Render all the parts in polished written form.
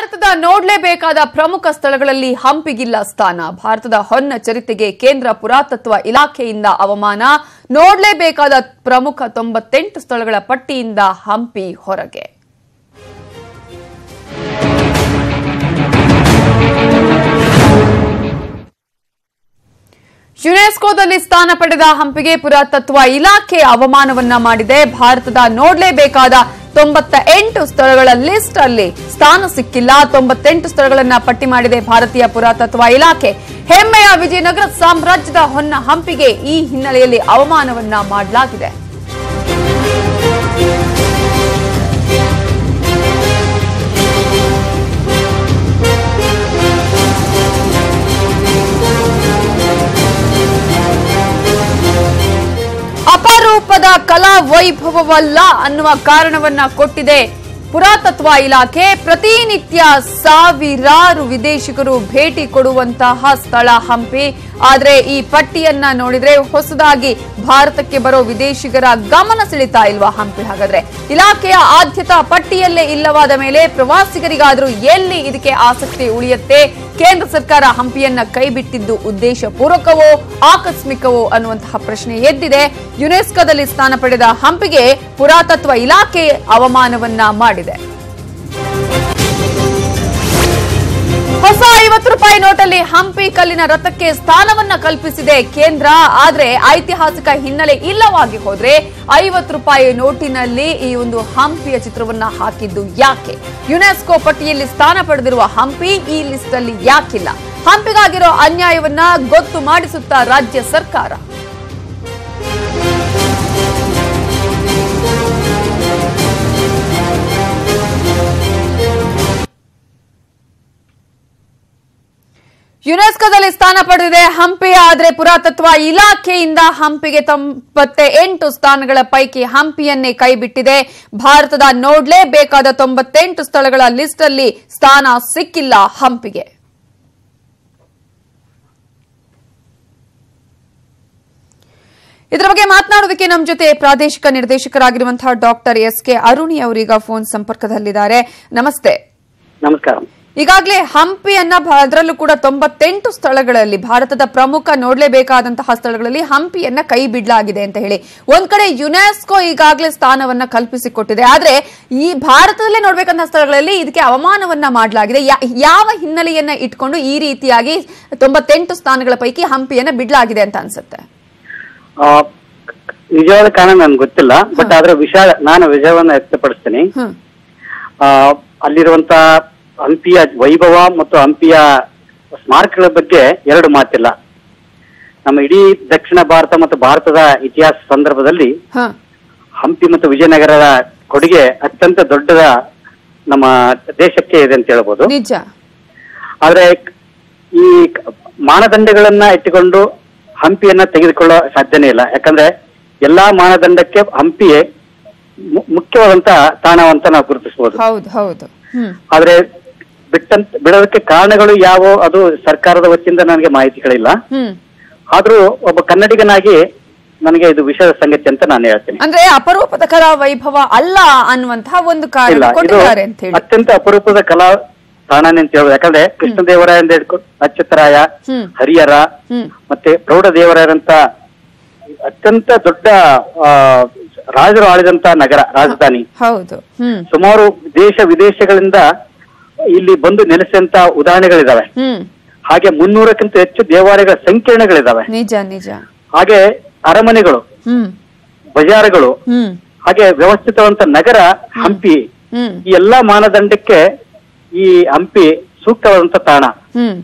ಭಾರತದ ನೋಡಲೇಬೇಕಾದ ಪ್ರಮುಖ ಸ್ಥಳಗಳಲ್ಲಿ ಹಂಪಿಗಿಲ್ಲ ಸ್ಥಾನ. ಭಾರತದ ಹೊನ್ನ ಚರಿತ್ರೆಗೆ ಕೇಂದ್ರ ಪುರಾತತ್ವ ಇಲಾಖೆಯಿಂದ ಅವಮಾನ. ನೋಡಲೇಬೇಕಾದ ಪ್ರಮುಖ 98 ಸ್ಥಳಗಳ ಪಟ್ಟಿಯಿಂದ ಹಂಪಿ ಹೊರಗೆ. ಯುನೆಸ್ಕೋದಲ್ಲಿ ಸ್ಥಾನ ಪಡೆದ ಹಂಪಿಗೆ ಪುರಾತತ್ವ ಇಲಾಖೆ ಅವಮಾನವನ್ನ ಮಾಡಿದೆ. ಭಾರತದ ನೋಡಲೇಬೇಕಾದ 98 ಸ್ಥಳಗಳ ಲಿಸ್ಟ್ ಅಲ್ಲಿ ಸ್ಥಾನ ಸಿಕ್ಕಿಲ್ಲ. 98 ಸ್ಥಳಗಳನ್ನ ಪಟ್ಟಿ ಮಾಡಿದೆ ಭಾರತೀಯ ಪುರಾತತ್ವ ಇಲಾಖೆ. ಹೆಮ್ಮೆಯ ವಿಜಯನಗರ ಸಾಮ್ರಾಜ್ಯದ ಹೊನ್ನ ಹಂಪಿಗೆ ಈ ಹಿನ್ನೆಲೆಯಲ್ಲಿ ಅವಮಾನವನ್ನ ಮಾಡಲಾಗಿದೆ. ಅಪರೂಪದ ಕಲಾ ವೈಭವವಲ್ಲ ಅನ್ನುವ ಕಾರಣವನ್ನ ಕೊಟ್ಟಿದೆ ಪುರಾತತ್ವ ಇಲಾಖೆ. ಪ್ರತಿನಿತ್ಯ ಸಾವಿರಾರು ವಿದೇಶಿಗರು ಭೇಟಿ ಕೊಡುವಂತಹ ಸ್ಥಳ ಹಂಪಿ. ಆದ್ರೆ ಈ ಪಟ್ಟಿಯನ್ನ ನೋಡಿದ್ರೆ ಹೊಸದಾಗಿ ಭಾರತಕ್ಕೆ ಬರೋ ವಿದೇಶಿಗರ ಗಮನ ಸೆಳೀತಾ ಇಲ್ವಾ ಹಂಪಿ? ಹಾಗಾದ್ರೆ ಇಲಾಖೆಯ ಆದ್ಯತಾ ಪಟ್ಟಿಯಲ್ಲೇ ಇಲ್ಲವಾದ ಮೇಲೆ ಪ್ರವಾಸಿಗರಿಗಾದ್ರೂ ಎಲ್ಲಿ ಇದಕ್ಕೆ ಆಸಕ್ತಿ ಉಳಿಯುತ್ತೆ? ಕೇಂದ್ರ ಸರ್ಕಾರ ಹಂಪಿಯನ್ನ ಕೈಬಿಟ್ಟಿದ್ದು ಉದ್ದೇಶ ಪೂರ್ವಕವೋ ಆಕಸ್ಮಿಕವೋ ಅನ್ನುವಂತಹ ಪ್ರಶ್ನೆ ಎದ್ದಿದೆ. ಯುನೆಸ್ಕೋದಲ್ಲಿ ಸ್ಥಾನ ಪಡೆದ ಹಂಪಿಗೆ ಪುರಾತತ್ವ ಇಲಾಖೆ ಅವಮಾನವನ್ನ ಮಾಡಿದೆ. ಹೊಸ 50 ರೂಪಾಯಿ ನೋಟಲ್ಲಿ ಹಂಪಿ ಕಲ್ಲಿನ ರಥಕ್ಕೆ ಸ್ಥಾನವನ್ನ ಕಲ್ಪಿಸಿದೆ ಕೇಂದ್ರ. ಆದ್ರೆ ಐತಿಹಾಸಿಕ ಹಿನ್ನೆಲೆ ಇಲ್ಲವಾಗಿ ಹೋದ್ರೆ 50 ರೂಪಾಯಿ ನೋಟಿನಲ್ಲಿ ಈ ಒಂದು ಹಂಪಿಯ ಚಿತ್ರವನ್ನ ಹಾಕಿದ್ದು ಯಾಕೆ? ಯುನೆಸ್ಕೋ ಪಟ್ಟಿಯಲ್ಲಿ ಸ್ಥಾನ ಪಡೆದಿರುವ ಹಂಪಿ ಈ ಲಿಸ್ಟ್ ಅಲ್ಲಿ ಯಾಕಿಲ್ಲ? ಹಂಪಿಗಾಗಿರೋ ಅನ್ಯಾಯವನ್ನ ಗೊತ್ತು ಮಾಡಿಸುತ್ತಾ ರಾಜ್ಯ ಸರ್ಕಾರ? ಯುನೆಸ್ಕೋದಲ್ಲಿ ಸ್ಥಾನ ಪಡೆದಿದೆ ಹಂಪಿ. ಆದ್ರೆ ಪುರಾತತ್ವ ಇಲಾಖೆಯಿಂದ ಹಂಪಿಗೆ 98 ಸ್ಥಾನಗಳ ಪೈಕಿ ಹಂಪಿಯನ್ನೇ ಕೈಬಿಟ್ಟಿದೆ. ಭಾರತದ ನೋಡಲೇಬೇಕಾದ 98 ಸ್ಥಳಗಳ ಲಿಸ್ಟ್ ಅಲ್ಲಿ ಸ್ಥಾನ ಸಿಕ್ಕಿಲ್ಲ ಹಂಪಿಗೆ. ಇದರ ಬಗ್ಗೆ ಮಾತನಾಡೋದಕ್ಕೆ ನಮ್ಮ ಜೊತೆ ಪ್ರಾದೇಶಿಕ ನಿರ್ದೇಶಕರಾಗಿರುವಂತಹ ಡಾಕ್ಟರ್ ಎಸ್.ಕೆ. ಅರುಣಿ ಅವರೀಗ ಫೋನ್ ಸಂಪರ್ಕದಲ್ಲಿದ್ದಾರೆ. ನಮಸ್ತೆ. ನಮಸ್ಕಾರ. ಈಗಾಗಲೇ ಹಂಪಿಯನ್ನ ಅದರಲ್ಲೂ ಕೂಡ 98 ಸ್ಥಳಗಳಲ್ಲಿ ಭಾರತದ ಪ್ರಮುಖ ನೋಡಲೇಬೇಕಾದಂತಹ ಸ್ಥಳಗಳಲ್ಲಿ ಹಂಪಿಯನ್ನ ಕೈ ಬಿಡಲಾಗಿದೆ ಅಂತ ಹೇಳಿ ಒಂದ್ ಕಡೆ ಯುನೆಸ್ಕೋ ಈಗಾಗಲೇ ಸ್ಥಾನವನ್ನ ಕಲ್ಪಿಸಿಕೊಟ್ಟಿದೆ. ಆದ್ರೆ ಈ ಭಾರತದಲ್ಲೇ ನೋಡ್ಬೇಕಂತ ಸ್ಥಳಗಳಲ್ಲಿ ಇದಕ್ಕೆ ಅವಮಾನವನ್ನ ಮಾಡಲಾಗಿದೆ. ಯಾವ ಹಿನ್ನೆಲೆಯನ್ನ ಇಟ್ಕೊಂಡು ಈ ರೀತಿಯಾಗಿ 98 ಸ್ಥಾನಗಳ ಪೈಕಿ ಹಂಪಿಯನ್ನ ಬಿಡಲಾಗಿದೆ ಅಂತ ಅನ್ಸುತ್ತೆ? ನಿಜವಾದ ಕಾರಣ ನನ್ಗೆ ಗೊತ್ತಿಲ್ಲ, ಬಟ್ ಆದ್ರೆ ನಾನು ವಿಷಯವನ್ನ ವ್ಯಕ್ತಪಡಿಸ್ತೀನಿ. ಅಲ್ಲಿರುವಂತ ಹಂಪಿಯ ವೈಭವ ಮತ್ತು ಹಂಪಿಯ ಸ್ಮಾರಕಗಳ ಬಗ್ಗೆ ಎರಡು ಮಾತಿಲ್ಲ. ನಮ್ಮ ಇಡೀ ದಕ್ಷಿಣ ಭಾರತ ಮತ್ತು ಭಾರತದ ಇತಿಹಾಸ ಸಂದರ್ಭದಲ್ಲಿ ಹಂಪಿ ಮತ್ತು ವಿಜಯನಗರದ ಕೊಡುಗೆ ಅತ್ಯಂತ ದೊಡ್ಡದ ನಮ್ಮ ದೇಶಕ್ಕೆ ಇದೆ ಅಂತ ಹೇಳ್ಬೋದು. ಆದ್ರೆ ಈ ಮಾನದಂಡಗಳನ್ನ ಇಟ್ಟುಕೊಂಡು ಹಂಪಿಯನ್ನ ತೆಗೆದುಕೊಳ್ಳೋ ಸಾಧ್ಯನೇ ಇಲ್ಲ. ಯಾಕಂದ್ರೆ ಎಲ್ಲಾ ಮಾನದಂಡಕ್ಕೆ ಹಂಪಿಯೇ ಮುಖ್ಯವಾದಂತ ತಾಣವಂತ ನಾವು ಗುರುತಿಸಬಹುದು. ಆದ್ರೆ ಬಿಡೋದಕ್ಕೆ ಕಾರಣಗಳು ಯಾವ ಅದು ಸರ್ಕಾರದ ವತಿಯಿಂದ ನನಗೆ ಮಾಹಿತಿಗಳಿಲ್ಲ. ಆದ್ರೂ ಒಬ್ಬ ಕನ್ನಡಿಗನಾಗಿ ನನಗೆ ಇದು ವಿಷಯದ ಸಂಗತಿ ಅಂತ ನಾನು ಹೇಳ್ತೀನಿ. ಅಂದ್ರೆ ಅಪರೂಪದ ಕಲಾ ವೈಭವ ಅಲ್ಲ ಅನ್ನುವಂತಹ ಒಂದು ಕಾರಣ ಕೊಟ್ಟಿದ್ದಾರೆ ಅಂತ ಹೇಳಿ. ಅತ್ಯಂತ ಅಪರೂಪದ ಕಲಾ ತಾಣನೇ ಅಂತ ಹೇಳೋದು. ಯಾಕಂದ್ರೆ ಕೃಷ್ಣದೇವರಾಯ ಅಚ್ಯುತರಾಯ, ಹರಿಹರ ಮತ್ತೆ ಪ್ರೌಢದೇವರಾಯರಂತ ಅತ್ಯಂತ ದೊಡ್ಡ ರಾಜರು ಆಳಿದಂತ ನಗರ, ರಾಜಧಾನಿ. ಹೌದು. ಸುಮಾರು ದೇಶ ವಿದೇಶಗಳಿಂದ ಇಲ್ಲಿ ಬಂದು ನೆಲೆಸಿದಂತ ಉದಾಹರಣೆಗಳಿದಾವೆ. ಹಾಗೆ 300ಕ್ಕಿಂತ ಹೆಚ್ಚು ದೇವಾಲಯಗಳ ಸಂಕೀರ್ಣಗಳಿದಾವೆ. ನಿಜ ನಿಜ. ಹಾಗೆ ಅರಮನೆಗಳು, ಬಜಾರ್ಗಳು, ಹಾಗೆ ವ್ಯವಸ್ಥಿತವಂತ ನಗರ ಹಂಪಿ. ಈ ಎಲ್ಲಾ ಮಾನದಂಡಕ್ಕೆ ಈ ಹಂಪಿ ಸೂಕ್ತವಾದಂತ ತಾಣ.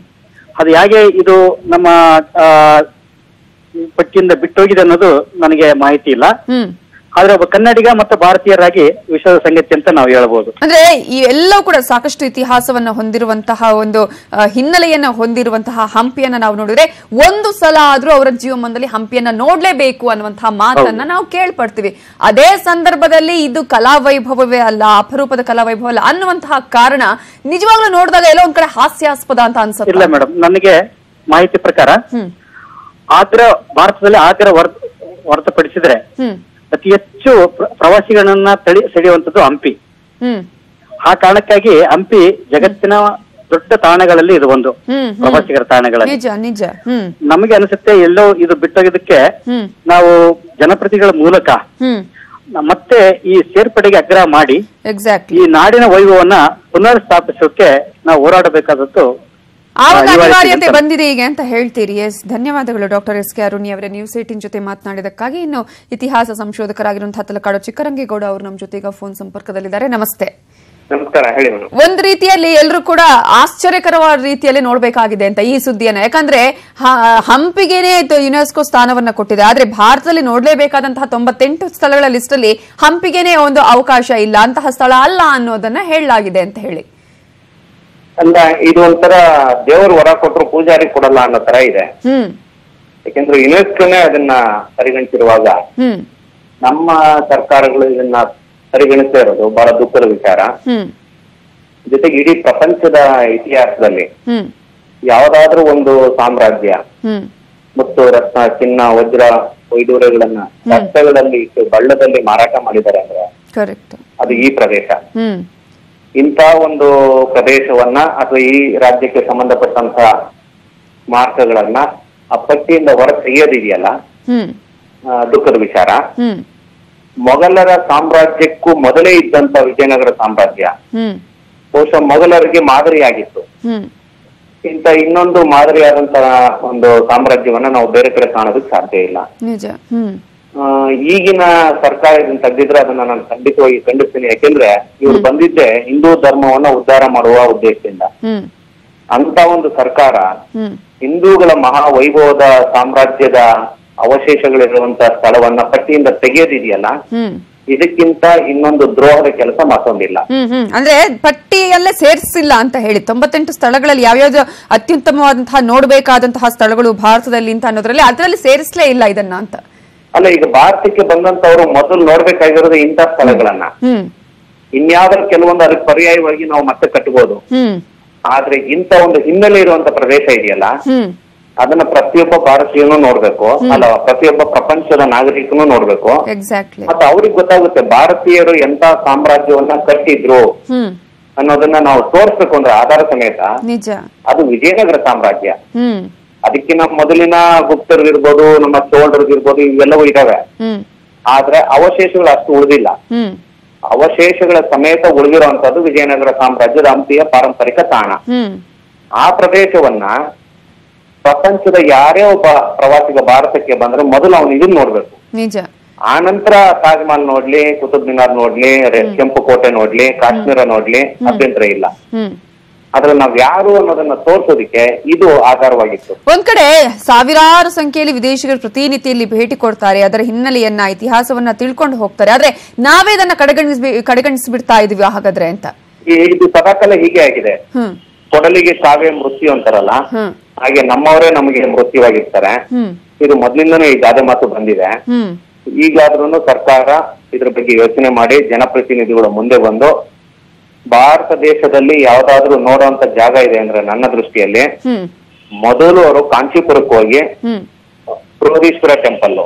ಅದು ಹೇಗೆ ಇದು ನಮ್ಮ ಪಟ್ಟಿಯಿಂದ ಬಿಟ್ಟೋಗಿದೆ ಅನ್ನೋದು ನನಗೆ ಮಾಹಿತಿ ಇಲ್ಲ. ಆದ್ರೆ ಒಬ್ಬ ಕನ್ನಡಿಗ ಮತ್ತು ಭಾರತೀಯರಾಗಿ ವಿಶ್ವದ ಸಂಗತಿ ಅಂತ ನಾವು ಹೇಳ್ಬೋದು. ಅಂದ್ರೆ ಈ ಎಲ್ಲವೂ ಕೂಡ ಸಾಕಷ್ಟು ಇತಿಹಾಸವನ್ನ ಹೊಂದಿರುವಂತಹ ಒಂದು ಹಿನ್ನೆಲೆಯನ್ನ ಹೊಂದಿರುವಂತಹ ಹಂಪಿಯನ್ನ ನಾವು ನೋಡಿದ್ರೆ ಒಂದು ಸಲ ಆದ್ರೂ ಅವರ ಜೀವನದಲ್ಲಿ ಹಂಪಿಯನ್ನ ನೋಡ್ಲೇಬೇಕು ಅನ್ನುವಂತಹ ಮಾತನ್ನ ನಾವು ಕೇಳ್ಪಡ್ತೀವಿ. ಅದೇ ಸಂದರ್ಭದಲ್ಲಿ ಇದು ಕಲಾ ವೈಭವವೇ ಅಲ್ಲ, ಅಪರೂಪದ ಕಲಾ ವೈಭವ ಅಲ್ಲ ಅನ್ನುವಂತಹ ಕಾರಣ ನಿಜವಾಗ್ಲೂ ನೋಡಿದಾಗ ಎಲ್ಲೋ ಒಂದ್ ಕಡೆ ಹಾಸ್ಯಾಸ್ಪದ ಅಂತ ಅನ್ಸುತ್ತೆ. ಇಲ್ಲ ಮೇಡಮ್, ನನಗೆ ಮಾಹಿತಿ ಪ್ರಕಾರ ಭಾರತದಲ್ಲಿ ಆಗ್ರಾ ಹೊರತುಪಡಿಸಿದ್ರೆ ಅತಿ ಹೆಚ್ಚು ಪ್ರವಾಸಿಗಳನ್ನ ಸೆಳೆಯುವಂತದ್ದು ಹಂಪಿ. ಆ ಕಾರಣಕ್ಕಾಗಿ ಹಂಪಿ ಜಗತ್ತಿನ ದೊಡ್ಡ ತಾಣಗಳಲ್ಲಿ ಇದು ಒಂದು ಪ್ರವಾಸಿಗರ ತಾಣಗಳಲ್ಲಿ. ನಮಗೆ ಅನಿಸುತ್ತೆ ಎಲ್ಲೋ ಇದು ಬಿಟ್ಟೋಗಿದ್ದಕ್ಕೆ ನಾವು ಜನಪ್ರತಿನಿಧಿಗಳ ಮೂಲಕ ಮತ್ತೆ ಈ ಸೇರ್ಪಡೆಗೆ ಆಗ್ರಹ ಮಾಡಿ ಈ ನಾಡಿನ ವೈಭವವನ್ನ ಪುನರ್ ಸ್ಥಾಪಿಸೋಕೆ ನಾವು ಹೋರಾಡಬೇಕಾದದ್ದು ಅನಿವಾರ್ಯತೆ ಬಂದಿದೆ ಈಗ ಅಂತ ಹೇಳ್ತೀರಿ. ಧನ್ಯವಾದಗಳು ಡಾಕ್ಟರ್ ಎಸ್.ಕೆ. ಅರುಣಿ ಅವರೇ ನ್ಯೂಸ್ 18 ಜೊತೆ ಮಾತನಾಡಿದಕ್ಕಾಗಿ. ಇನ್ನು ಇತಿಹಾಸ ಸಂಶೋಧಕರಾಗಿರುವಂತಹ ತಲಕಾಡು ಚಿಕ್ಕರಂಗೇಗೌಡ ಅವರು ನಮ್ಮ ಜೊತೆಗ ಫೋನ್ ಸಂಪರ್ಕದಲ್ಲಿದ್ದಾರೆ. ನಮಸ್ತೆ. ನಮಸ್ಕಾರ. ಹೇಳಿ. ಒಂದ್ ರೀತಿಯಲ್ಲಿ ಎಲ್ಲರೂ ಕೂಡ ಆಶ್ಚರ್ಯಕರವಾದ ರೀತಿಯಲ್ಲಿ ನೋಡ್ಬೇಕಾಗಿದೆ ಅಂತ ಈ ಸುದ್ದಿಯನ್ನ, ಯಾಕಂದ್ರೆ ಹಂಪಿಗೆನೆ ಯುನೆಸ್ಕೋ ಸ್ಥಾನವನ್ನ ಕೊಟ್ಟಿದೆ. ಆದ್ರೆ ಭಾರತದಲ್ಲಿ ನೋಡ್ಲೇಬೇಕಾದಂತಹ 98 ಸ್ಥಳಗಳ ಲಿಸ್ಟ್ ಅಲ್ಲಿ ಹಂಪಿಗೆನೆ ಒಂದು ಅವಕಾಶ ಇಲ್ಲ, ಅಂತಹ ಸ್ಥಳ ಅಲ್ಲ ಅನ್ನೋದನ್ನ ಹೇಳಲಾಗಿದೆ ಅಂತ ಹೇಳಿ. ಅಲ್ಲ, ಇದು ಒಂಥರ ದೇವರು ವರ ಕೊಟ್ಟರು ಪೂಜಾರಿ ಕೊಡಲ್ಲ ಅನ್ನೋ ತರ ಇದೆ. ಯಾಕೆಂದ್ರೆ ಯುನೆಸ್ಕೋನೇ ಅದನ್ನ ಪರಿಗಣಿಸಿರುವಾಗ ನಮ್ಮ ಸರ್ಕಾರಗಳು ಇದನ್ನ ಪರಿಗಣಿಸ್ತಾ ಇರೋದು ಬಹಳ ದುಃಖದ ವಿಚಾರ. ಜೊತೆಗೆ ಇಡೀ ಪ್ರಪಂಚದ ಇತಿಹಾಸದಲ್ಲಿ ಯಾವ್ದಾದ್ರೂ ಒಂದು ಸಾಮ್ರಾಜ್ಯ ಮತ್ತು ರತ್ನ, ಚಿನ್ನ, ವಜ್ರ, ವೈಡೂರ್ಯಗಳನ್ನ ರಸ್ತೆಗಳಲ್ಲಿ ಬಳ್ಳದಲ್ಲಿ ಮಾರಾಟ ಮಾಡಿದ್ದಾರೆ ಅಂದ್ರೆ ಅದು ಈ ಪ್ರದೇಶ. ಇಂಥ ಒಂದು ಪ್ರದೇಶವನ್ನ ಅಥವಾ ಈ ರಾಜ್ಯಕ್ಕೆ ಸಂಬಂಧಪಟ್ಟಂತ ಮಾರ್ಗಗಳನ್ನ ಆ ಪಟ್ಟಿಯಿಂದ ಹೊರ ತೆಗೆಯೋದಿದೆಯಲ್ಲ, ದುಃಖದ ವಿಚಾರ. ಮೊಘಲರ ಸಾಮ್ರಾಜ್ಯಕ್ಕೂ ಮೊದಲೇ ಇದ್ದಂತ ವಿಜಯನಗರ ಸಾಮ್ರಾಜ್ಯ ಬಹುಶಃ ಮೊಘಲರಿಗೆ ಮಾದರಿಯಾಗಿತ್ತು. ಇಂತ ಇನ್ನೊಂದು ಮಾದರಿಯಾದಂತಹ ಒಂದು ಸಾಮ್ರಾಜ್ಯವನ್ನ ನಾವು ಬೇರೆ ಕಡೆ ಕಾಣೋದಕ್ಕೆ ಸಾಧ್ಯ ಇಲ್ಲ. ಈಗಿನ ಸರ್ಕಾರ ಇದನ್ನ ತೆಗೆದಿದ್ರೆ ಅದನ್ನ ನಾನು ಖಂಡಿತವಾಗಿ ಖಂಡಿಸ್ತೀನಿ. ಯಾಕೆಂದ್ರೆ ಇವ್ರು ಬಂದಿದ್ದೆ ಹಿಂದೂ ಧರ್ಮವನ್ನ ಉದ್ಧಾರ ಮಾಡುವ ಉದ್ದೇಶದಿಂದ. ಅಂತ ಒಂದು ಸರ್ಕಾರ ಹಿಂದೂಗಳ ಮಹಾ ವೈಭವದ ಸಾಮ್ರಾಜ್ಯದ ಅವಶೇಷಗಳಿರುವಂತಹ ಸ್ಥಳವನ್ನ ಪಟ್ಟಿಯಿಂದ ತೆಗೆಯೋದಿದೆಯಲ್ಲ, ಇದಕ್ಕಿಂತ ಇನ್ನೊಂದು ದ್ರೋಹದ ಕೆಲಸ ಮತ್ತೊಂದಿಲ್ಲ. ಅಂದ್ರೆ ಪಟ್ಟಿಯಲ್ಲೇ ಸೇರಿಸಿಲ್ಲ ಅಂತ ಹೇಳಿ 98 ಸ್ಥಳಗಳಲ್ಲಿ ಯಾವ್ಯಾವ್ದು ಅತ್ಯುತ್ತಮವಾದಂತಹ ನೋಡ್ಬೇಕಾದಂತಹ ಸ್ಥಳಗಳು ಭಾರತದಲ್ಲಿ ಅಂತ ಅನ್ನೋದ್ರಲ್ಲಿ ಅದರಲ್ಲಿ ಸೇರಿಸಲೇ ಇಲ್ಲ ಇದನ್ನ ಅಂತ. ಅಲ್ಲ, ಈಗ ಭಾರತಕ್ಕೆ ಬಂದಂತವ್ರು ಮೊದಲು ನೋಡ್ಬೇಕಾಗಿರೋದು ಇಂಥ ಸ್ಥಳಗಳನ್ನ. ಇನ್ಯಾವ್ದಾದ್ರು ಕೆಲವೊಂದು ಅದಕ್ಕೆ ಪರ್ಯಾಯವಾಗಿ ನಾವು ಮತ್ತೆ ಕಟ್ಟಬಹುದು. ಆದ್ರೆ ಇಂಥ ಒಂದು ಹಿನ್ನೆಲೆ ಇರುವಂತ ಪ್ರದೇಶ ಇದೆಯಲ್ಲ, ಅದನ್ನ ಪ್ರತಿಯೊಬ್ಬ ಭಾರತೀಯನು ನೋಡ್ಬೇಕು, ಅಲ್ಲ ಪ್ರತಿಯೊಬ್ಬ ಪ್ರಪಂಚದ ನಾಗರಿಕನು ನೋಡ್ಬೇಕು. ಮತ್ತೆ ಅವ್ರಿಗೆ ಗೊತ್ತಾಗುತ್ತೆ ಭಾರತೀಯರು ಎಂತ ಸಾಮ್ರಾಜ್ಯವನ್ನ ಕಟ್ಟಿದ್ರು ಅನ್ನೋದನ್ನ ನಾವು ತೋರಿಸ್ಬೇಕು ಅಂದ್ರೆ ಆಧಾರ ಸಮೇತ. ಅದು ವಿಜಯನಗರ ಸಾಮ್ರಾಜ್ಯ. ಅದಕ್ಕಿಂತ ಮೊದಲಿನ ಗುಪ್ತರಿರ್ಬೋದು, ನಮ್ಮ ಚೋಳರಿರ್ಬೋದು, ಇವೆಲ್ಲವೂ ಇದಾವೆ. ಆದ್ರೆ ಅವಶೇಷಗಳು ಅಷ್ಟು ಉಳಿದಿಲ್ಲ. ಅವಶೇಷಗಳ ಸಮೇತ ಉಳಿದಿರುವಂತದ್ದು ವಿಜಯನಗರ ಸಾಮ್ರಾಜ್ಯದ ಹಂಪಿಯ ಪಾರಂಪರಿಕ ತಾಣ. ಆ ಪ್ರದೇಶವನ್ನ ಪ್ರಪಂಚದ ಯಾರೇ ಒಬ್ಬ ಪ್ರವಾಸಿಗ ಭಾರತಕ್ಕೆ ಬಂದ್ರೆ ಮೊದಲು ಅವನು ಇದನ್ನ ನೋಡ್ಬೇಕು. ಆ ನಂತರ ತಾಜ್ ಮಹಲ್ ನೋಡ್ಲಿ, ಕುತುಬ್ ಮಿನಾರ್ ನೋಡ್ಲಿ, ಕೆಂಪು ಕೋಟೆ ನೋಡ್ಲಿ, ಕಾಶ್ಮೀರ ನೋಡ್ಲಿ, ಅಭ್ಯಂತರ ಇಲ್ಲ. ಆದ್ರೆ ನಾವ್ ಯಾರು ಅನ್ನೋದನ್ನ ತೋರ್ಸೋದಿಕ್ಕೆ ಇದು ಆಧಾರವಾಗಿತ್ತು. ಒಂದ್ ಕಡೆ ಸಾವಿರಾರು ಸಂಖ್ಯೆಯಲ್ಲಿ ವಿದೇಶಿಗರು ಪ್ರತಿನಿತ್ಯಲ್ಲಿ ಭೇಟಿ ಕೊಡ್ತಾರೆ, ಅದರ ಹಿನ್ನೆಲೆಯನ್ನ ಇತಿಹಾಸವನ್ನ ತಿಳ್ಕೊಂಡು ಹೋಗ್ತಾರೆ. ಆದ್ರೆ ನಾವೇ ಇದನ್ನ ಕಡೆಗಣಿಸ್ಬಿಡ್ತಾ ಇದೀವಿ ಹಾಗಾದ್ರೆ ಅಂತ. ಇದು ಸದಾಕಾಲ ಹೀಗೆ ಆಗಿದೆ. ಕೊಡಲಿಗೆ ಕಾವೇ ಮೃತ್ಯು ಅಂತಾರಲ್ಲ, ಹಾಗೆ ನಮ್ಮವರೇ ನಮಗೆ ಮೃತ್ಯುವಾಗಿರ್ತಾರೆ. ಇದು ಮೊದ್ಲಿಂದನೂ ಈ ಗಾದೆ ಮಾತು ಬಂದಿದೆ. ಈಗಾದ್ರೂ ಸರ್ಕಾರ ಇದ್ರ ಬಗ್ಗೆ ಯೋಚನೆ ಮಾಡಿ ಜನಪ್ರತಿನಿಧಿಗಳು ಮುಂದೆ ಬಂದು ಭಾರತ ದೇಶದಲ್ಲಿ ಯಾವ್ದಾದ್ರು ನೋಡುವಂತ ಜಾಗ ಇದೆ ಅಂದ್ರೆ ನನ್ನ ದೃಷ್ಟಿಯಲ್ಲಿ ಮೊದಲು ಅವರು ಕಾಂಚೀಪುರಕ್ಕೆ ಹೋಗಿ ಬೃಹದೀಶ್ವರ ಟೆಂಪಲ್,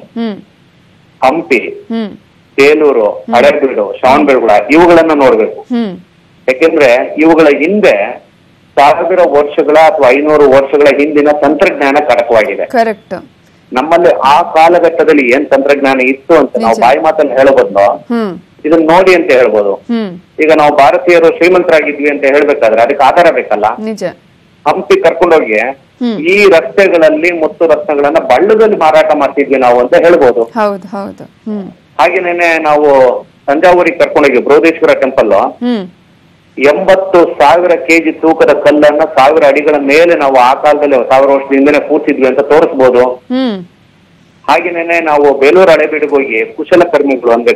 ಹಂಪಿ, ಬೇಲೂರು, ಹಳೆಬೀಡು, ಶ್ರವಣಬೆಳಗೊಳ ಇವುಗಳನ್ನ ನೋಡ್ಬೇಕು. ಯಾಕೆಂದ್ರೆ ಇವುಗಳ ಹಿಂದೆ 1000 ವರ್ಷಗಳ ಅಥವಾ 500 ವರ್ಷಗಳ ಹಿಂದಿನ ತಂತ್ರಜ್ಞಾನ ಕಡಕವಾಗಿದೆ. ನಮ್ಮಲ್ಲಿ ಆ ಕಾಲಘಟ್ಟದಲ್ಲಿ ಏನ್ ತಂತ್ರಜ್ಞಾನ ಇತ್ತು ಅಂತ ನಾವು ಬಾಯಿ ಮಾತನ್ನು ಹೇಳೋ ಬದಲು ಇದನ್ನ ನೋಡಿ ಅಂತ ಹೇಳ್ಬೋದು. ಈಗ ನಾವು ಭಾರತೀಯರು ಶ್ರೀಮಂತರಾಗಿದ್ವಿ ಅಂತ ಹೇಳ್ಬೇಕಾದ್ರೆ ಅದಕ್ಕೆ ಆಧಾರ ಬೇಕಲ್ಲ. ಹಂಪಿ ಕರ್ಕೊಂಡೋಗಿ ಈ ರಸ್ತೆಗಳಲ್ಲಿ ಮುತ್ತು ರತ್ನಗಳನ್ನ ಬಳ್ಳದಲ್ಲಿ ಮಾರಾಟ ಮಾಡ್ತಿದ್ವಿ ನಾವು ಅಂತ ಹೇಳ್ಬೋದು. ಹಾಗೇನೇನೆ ನಾವು ತಂಜಾವೂರಿಗೆ ಕರ್ಕೊಂಡೋಗಿ ಬೃಹದೀಶ್ವರ ಟೆಂಪಲ್ 80,000 kg ತೂಕದ ಕಲ್ಲನ್ನ 1000 ಅಡಿಗಳ ಮೇಲೆ ನಾವು ಆ ಕಾಲದಲ್ಲಿ 1000 ವರ್ಷದಿಂದನೇ ಕೂರ್ಸಿದ್ವಿ ಅಂತ ತೋರಿಸ್ಬೋದು. ಹಾಗೇನೇನೆ ನಾವು ಬೇಲೂರು ಹಳೆಬೀಡಿಗೆ ಹೋಗಿ ಕುಶಲಕರ್ಮಿಗಳು ಅಂದ್ರೆ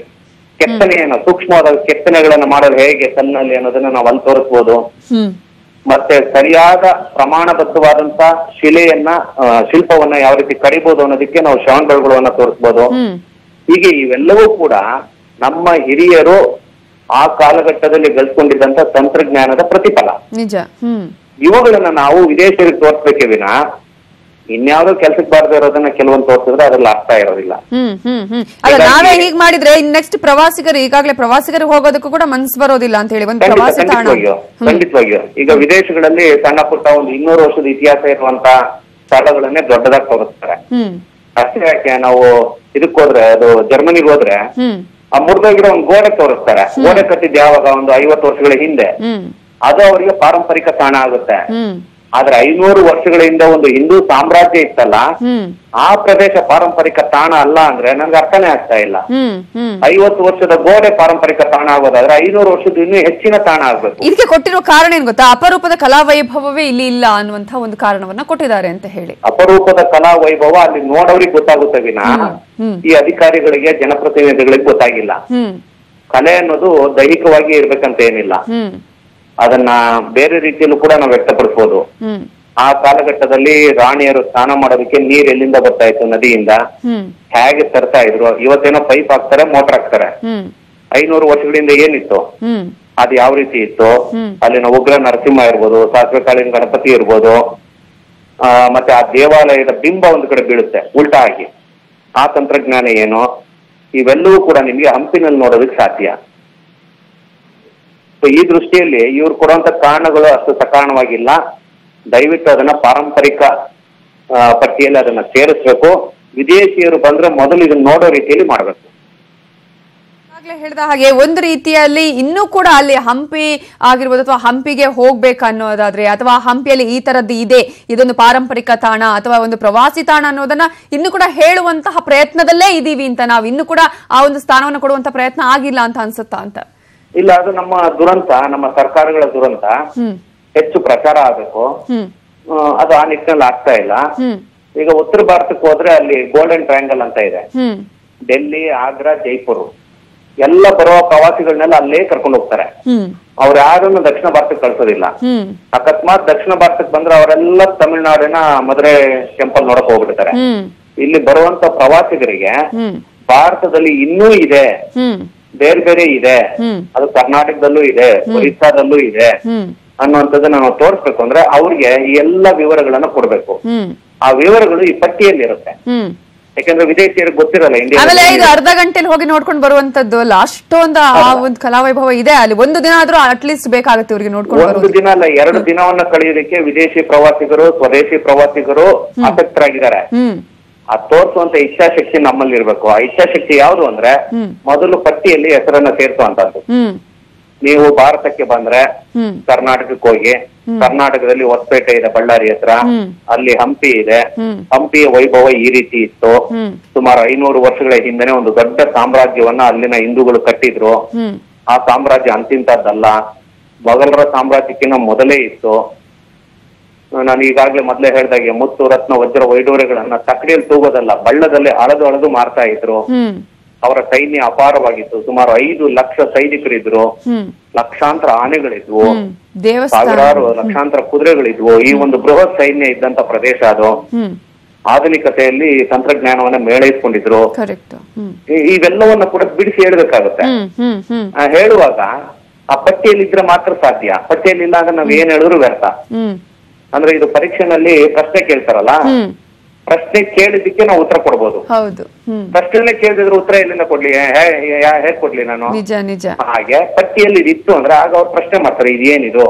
ಕೆತ್ತನೆಯನ್ನ ಸೂಕ್ಷ್ಮವಾದ ಕೆತ್ತನೆಗಳನ್ನ ಮಾಡಲು ಹೇಗೆ ಕಲ್ಲಿನಲ್ಲಿ ಅನ್ನೋದನ್ನ ನಾವು ಅಲ್ಲಿ ತೋರಿಸ್ಬೋದು. ಮತ್ತೆ ಸರಿಯಾದ ಪ್ರಮಾಣಬದ್ಧವಾದಂತ ಶಿಲ್ಪವನ್ನ ಯಾವ ರೀತಿ ಕಡಿಬಹುದು ಅನ್ನೋದಕ್ಕೆ ನಾವು ಶ್ರವಣಬೆಳಗೊಳವನ್ನ ತೋರಿಸ್ಬೋದು. ಹೀಗೆ ಇವೆಲ್ಲವೂ ಕೂಡ ನಮ್ಮ ಹಿರಿಯರು ಆ ಕಾಲಘಟ್ಟದಲ್ಲಿ ಗಳಿಸ್ಕೊಂಡಿದ್ದಂತ ತಂತ್ರಜ್ಞಾನದ ಪ್ರತಿಫಲ. ಇವುಗಳನ್ನ ನಾವು ವಿದೇಶಿಯರಿಗೆ ತೋರಿಸ್ಬೇಕೇ ವಿನ ಇನ್ಯಾವುದೋ ಕೆಲ್ಸಕ್ಕೆ ಬಾರದೇ ಇರೋದನ್ನ ಕೆಲವೊಂದು ತೋರಿಸಿದ್ರೆ ಅದ್ರಲ್ಲಿ ಆಗ್ತಾ ಇರೋದಿಲ್ಲ. ಅಲ್ಲ, ನಾವೇ ಹೀಗ್ ಮಾಡಿದ್ರೆ ನೆಕ್ಸ್ಟ್ ಪ್ರವಾಸಿಗರು ಈಗಾಗಲೇ ಪ್ರವಾಸಿಗರು ಹೋಗೋದಕ್ಕೂ ಕೂಡ ಮನಸ್ಸು ಬರೋದಿಲ್ಲ ಅಂತ ಹೇಳಿ ಒಂದು ಪ್ರವಾಸಿ ತಾಣ. ಖಂಡಿತವಾಗಿಯೂ ಈಗ ವಿದೇಶಗಳಲ್ಲಿ ಸಣ್ಣ ಪುಟ್ಟ ಒಂದು 200 ವರ್ಷದ ಇತಿಹಾಸ ಇರುವಂತ ಸ್ಥಳಗಳನ್ನೇ ದೊಡ್ಡದಾಗಿ ತೋರಿಸ್ತಾರೆ. ಅಷ್ಟೇ ಯಾಕೆ ನಾವು ಇದಕ್ಕೆ ಹೋದ್ರೆ, ಅದು ಜರ್ಮನಿಗೆ ಹೋದ್ರೆ ಆ ಮುರಿದೋಗಿರೋ ಒಂದು ಗೋಡೆ ತೋರಿಸ್ತಾರೆ. ಗೋಡೆ ಕಟ್ಟಿದ್ ಯಾವಾಗ ಒಂದು 50 ವರ್ಷಗಳ ಹಿಂದೆ. ಅದು ಅವರಿಗೆ ಪಾರಂಪರಿಕ ತಾಣ ಆಗುತ್ತೆ. ಆದ್ರೆ 500 ವರ್ಷಗಳ ಹಿಂದೆ ಒಂದು ಹಿಂದೂ ಸಾಮ್ರಾಜ್ಯ ಇತ್ತಲ್ಲ, ಆ ಪ್ರದೇಶ ಪಾರಂಪರಿಕ ತಾಣ ಅಲ್ಲ ಅಂದ್ರೆ ನನ್ಗೆ ಅರ್ಥನೇ ಆಗ್ತಾ ಇಲ್ಲ. 50 ವರ್ಷದ ಗೋಡೆ ಪಾರಂಪರಿಕ ತಾಣ ಆಗೋದಾದ್ರೆ 500 ವರ್ಷದ ಇನ್ನೂ ಹೆಚ್ಚಿನ ತಾಣ ಆಗ್ಬೇಕು. ಇದಕ್ಕೆ ಕೊಟ್ಟಿರೋ ಕಾರಣ ಏನ್ ಗೊತ್ತಾ? ಅಪರೂಪದ ಕಲಾ ವೈಭವವೇ ಇಲ್ಲಿ ಇಲ್ಲ ಅನ್ನುವಂತ ಒಂದು ಕಾರಣವನ್ನ ಕೊಟ್ಟಿದ್ದಾರೆ ಅಂತ ಹೇಳಿ. ಅಪರೂಪದ ಕಲಾ ವೈಭವ ಅಲ್ಲಿ ನೋಡೋರಿಗೆ ಗೊತ್ತಾಗುತ್ತೆ ವಿನಾ ಈ ಅಧಿಕಾರಿಗಳಿಗೆ, ಜನಪ್ರತಿನಿಧಿಗಳಿಗೆ ಗೊತ್ತಾಗಿಲ್ಲ. ಕಲೆ ಅನ್ನೋದು ದೈಹಿಕವಾಗಿ ಇರ್ಬೇಕಂತ ಏನಿಲ್ಲ, ಅದನ್ನ ಬೇರೆ ರೀತಿಯಲ್ಲೂ ಕೂಡ ನಾವು ವ್ಯಕ್ತಪಡಿಸಬಹುದು. ಆ ಕಾಲಘಟ್ಟದಲ್ಲಿ ರಾಣಿಯರು ಸ್ನಾನ ಮಾಡೋದಕ್ಕೆ ನೀರ್ ಎಲ್ಲಿಂದ ಬರ್ತಾ ಇತ್ತು? ನದಿಯಿಂದ. ಹೇಗೆ ತರ್ತಾ ಇದ್ರು? ಇವತ್ತೇನೋ ಪೈಪ್ ಹಾಕ್ತಾರೆ, ಮೋಟರ್ ಹಾಕ್ತಾರೆ. 500 ವರ್ಷಗಳಿಂದ ಏನಿತ್ತು? ಅದು ಯಾವ ರೀತಿ ಇತ್ತು? ಅಲ್ಲಿನ ಉಗ್ರ ನರಸಿಂಹ ಇರ್ಬೋದು, ಸಾಸಿವೆ ಕಾಳಿನ ಗಣಪತಿ ಇರ್ಬೋದು, ಮತ್ತೆ ಆ ದೇವಾಲಯದ ಬಿಂಬ ಒಂದು ಕಡೆ ಬೀಳುತ್ತೆ ಉಲ್ಟಾ ಆಗಿ. ಆ ತಂತ್ರಜ್ಞಾನ ಏನು? ಇವೆಲ್ಲವೂ ಕೂಡ ನಿಮ್ಗೆ ಹಂಪಿನಲ್ಲಿ ನೋಡೋದಕ್ಕೆ ಸಾಧ್ಯ. ಈ ದೃಷ್ಟಿಯಲ್ಲಿ ಇವ್ರು ಕೊಡುವಂತ ಕಾರಣಗಳು ಅಷ್ಟು ಸಕಾರಣವಾಗಿಲ್ಲ. ದಯವಿಟ್ಟು ಅದನ್ನ ಪಾರಂಪರಿಕ ಪಟ್ಟಿಯಲ್ಲಿ ಅದನ್ನ ಸೇರಿಸ್ಬೇಕು. ವಿದೇಶಿಯರು ಬಂದ್ರೆ ಮೊದಲು ಇದನ್ನ ನೋಡೋ ರೀತಿಯಲ್ಲಿ ಮಾಡ್ಬೇಕು. ಹೇಳಿದ ಹಾಗೆ ಒಂದು ರೀತಿಯಲ್ಲಿ ಇನ್ನೂ ಕೂಡ ಅಲ್ಲಿ ಹಂಪಿ ಆಗಿರ್ಬೋದು ಅಥವಾ ಹಂಪಿಗೆ ಹೋಗ್ಬೇಕನ್ನೋದಾದ್ರೆ, ಅಥವಾ ಹಂಪಿಯಲ್ಲಿ ಈ ತರದ್ದು ಇದೆ, ಇದೊಂದು ಪಾರಂಪರಿಕ ತಾಣ ಅಥವಾ ಒಂದು ಪ್ರವಾಸಿ ತಾಣ ಅನ್ನೋದನ್ನ ಇನ್ನು ಕೂಡ ಹೇಳುವಂತಹ ಪ್ರಯತ್ನದಲ್ಲೇ ಇದೀವಿ ಅಂತ, ನಾವು ಇನ್ನು ಕೂಡ ಆ ಒಂದು ಸ್ಥಾನವನ್ನು ಕೊಡುವಂತ ಪ್ರಯತ್ನ ಆಗಿಲ್ಲ ಅಂತ ಅನ್ಸುತ್ತಾ ಅಂತ? ಇಲ್ಲ, ಅದು ನಮ್ಮ ದುರಂತ, ನಮ್ಮ ಸರ್ಕಾರಗಳ ದುರಂತ. ಹೆಚ್ಚು ಪ್ರಚಾರ ಆಗಬೇಕು, ಅದು ಆ ನಿಟ್ಟಿನಲ್ಲಿ ಆಗ್ತಾ ಇಲ್ಲ. ಈಗ ಉತ್ತರ ಭಾರತಕ್ಕೆ ಹೋದ್ರೆ ಅಲ್ಲಿ ಗೋಲ್ಡನ್ ಟ್ರಯಾಂಗಲ್ ಅಂತ ಇದೆ. ಡೆಲ್ಲಿ, ಆಗ್ರಾ, ಜೈಪುರ್ ಎಲ್ಲ ಬರುವ ಪ್ರವಾಸಿಗಳನ್ನೆಲ್ಲ ಅಲ್ಲೇ ಕರ್ಕೊಂಡು ಹೋಗ್ತಾರೆ. ಅವ್ರು ಯಾರನ್ನು ದಕ್ಷಿಣ ಭಾರತಕ್ಕೆ ಕಳ್ಸೋದಿಲ್ಲ. ಅಕಸ್ಮಾತ್ ದಕ್ಷಿಣ ಭಾರತಕ್ಕೆ ಬಂದ್ರೆ ಅವರೆಲ್ಲ ತಮಿಳುನಾಡಿನ ಮಧುರೈ ಟೆಂಪಲ್ ನೋಡಕ್ ಹೋಗ್ಬಿಡ್ತಾರೆ. ಇಲ್ಲಿ ಬರುವಂತ ಪ್ರವಾಸಿಗರಿಗೆ ಭಾರತದಲ್ಲಿ ಇನ್ನೂ ಇದೆ, ಬೇರೆ ಬೇರೆ ಇದೆ, ಅದು ಕರ್ನಾಟಕದಲ್ಲೂ ಇದೆ, ಒರಿಸ್ಸಾದಲ್ಲೂ ಇದೆ ಅನ್ನುವಂಥದ್ದನ್ನ ನಾವು ತೋರಿಸ್ಬೇಕು ಅಂದ್ರೆ ಅವ್ರಿಗೆ ಈ ಎಲ್ಲ ವಿವರಗಳನ್ನ ಕೊಡ್ಬೇಕು. ಆ ವಿವರಗಳು ಈ ಪಟ್ಟಿಯಲ್ಲಿ ಇರುತ್ತೆ. ಯಾಕಂದ್ರೆ ವಿದೇಶಿಯರಿಗೆ ಗೊತ್ತಿರಲ್ಲ. ಆಮೇಲೆ ಇದು ಅರ್ಧ ಗಂಟೆಲಿ ಹೋಗಿ ನೋಡ್ಕೊಂಡು ಬರುವಂತದ್ದು ಅಲ್ಲ, ಅಷ್ಟೊಂದು ಆ ಒಂದು ಕಲಾವೈಭವ ಇದೆ ಅಲ್ಲಿ. ಒಂದು ದಿನ ಆದ್ರೂ ಅಟ್ಲೀಸ್ಟ್ ಬೇಕಾಗುತ್ತೆ ಅವ್ರಿಗೆ ನೋಡ್ಕೊಂಡು. ಒಂದು ದಿನ ಅಲ್ಲ, 2 ದಿನವನ್ನ ಕಳೆಯೋದಕ್ಕೆ ವಿದೇಶಿ ಪ್ರವಾಸಿಗರು, ಸ್ವದೇಶಿ ಪ್ರವಾಸಿಗರು ಆಸಕ್ತರಾಗಿದ್ದಾರೆ. ಆ ತೋರಿಸುವಂತ ಇಚ್ಛಾಶಕ್ತಿ ನಮ್ಮಲ್ಲಿ ಇರ್ಬೇಕು. ಆ ಇಚ್ಛಾಶಕ್ತಿ ಯಾವುದು ಅಂದ್ರೆ ಮೊದಲು ಪಟ್ಟಿಯಲ್ಲಿ ಹೆಸರನ್ನ ಸೇರಿಸುವಂತದ್ದು. ನೀವು ಭಾರತಕ್ಕೆ ಬಂದ್ರೆ ಕರ್ನಾಟಕಕ್ಕೆ ಹೋಗಿ, ಕರ್ನಾಟಕದಲ್ಲಿ ಹೊಸಪೇಟೆ ಇದೆ ಬಳ್ಳಾರಿ ಹತ್ರ, ಅಲ್ಲಿ ಹಂಪಿ ಇದೆ. ಹಂಪಿಯ ವೈಭವ ಈ ರೀತಿ ಇತ್ತು. ಸುಮಾರು 500 ವರ್ಷಗಳ ಹಿಂದೆನೆ ಒಂದು ದೊಡ್ಡ ಸಾಮ್ರಾಜ್ಯವನ್ನ ಅಲ್ಲಿನ ಹಿಂದೂಗಳು ಕಟ್ಟಿದ್ರು. ಆ ಸಾಮ್ರಾಜ್ಯ ಅಂತಿಂತದ್ದಲ್ಲ, ಮೊಘಲರ ಸಾಮ್ರಾಜ್ಯಕ್ಕಿಂತ ಮೊದಲೇ ಇತ್ತು. ನಾನು ಈಗಾಗ್ಲೇ ಮೊದಲೇ ಹೇಳ್ದಾಗೆ ಮುತ್ತು, ರತ್ನ, ವಜ್ರ, ವೈಡೂರ್ಯಗಳನ್ನ ತಕ್ಕಡಿಯಲ್ಲಿ ತೂಗೋದಲ್ಲ, ಬಳ್ಳದಲ್ಲಿ ಅಳದು ಮಾರ್ತಾ ಇದ್ರು. ಅವರ ಸೈನ್ಯ ಅಪಾರವಾಗಿತ್ತು. ಸುಮಾರು 5 ಲಕ್ಷ ಸೈನಿಕರಿದ್ರು, ಲಕ್ಷಾಂತರ ಆನೆಗಳಿದ್ವು, ಸಾವಿರಾರು ಲಕ್ಷಾಂತರ ಕುದುರೆಗಳಿದ್ವು. ಈ ಒಂದು ಬೃಹತ್ ಸೈನ್ಯ ಇದ್ದಂತ ಪ್ರದೇಶ ಅದು. ಆಧುನಿಕತೆಯಲ್ಲಿ ತಂತ್ರಜ್ಞಾನವನ್ನ ಮೇಳೈಸ್ಕೊಂಡಿದ್ರು. ಇವೆಲ್ಲವನ್ನ ಕೂಡ ಬಿಡಿಸಿ ಹೇಳ್ಬೇಕಾಗುತ್ತೆ. ಹೇಳುವಾಗ ಆ ಪಟ್ಟಿಯಲ್ಲಿ ಇದ್ರೆ ಮಾತ್ರ ಸಾಧ್ಯ. ಪಟ್ಟಿಯಲ್ಲಿ ಇಲ್ಲ ಅಂದ್ರೆ ನಾವ್ ಏನ್ ಹೇಳಿದ್ರು ವ್ಯರ್ಥ. ಅಂದ್ರೆ ಇದು ಪರೀಕ್ಷೆನಲ್ಲಿ ಪ್ರಶ್ನೆ ಕೇಳ್ತಾರಲ್ಲ, ಪ್ರಶ್ನೆ ಕೇಳಿದ್ದಕ್ಕೆ ನಾವು ಉತ್ತರ ಕೊಡ್ಬೋದು. ಪ್ರಶ್ನೆ ಕೇಳಿದ್ರೆ ಉತ್ತರ ಎಲ್ಲಿಂದ ಕೊಡ್ಲಿ, ಹೇಗ್ ಕೊಡ್ಲಿ ನಾನು? ಹಾಗೆ ಪಟ್ಟಿಯಲ್ಲಿ ಇತ್ತು ಅಂದ್ರೆ ಆಗ ಅವ್ರು ಪ್ರಶ್ನೆ ಮಾಡ್ತಾರೆ, ಇದೇನಿದು,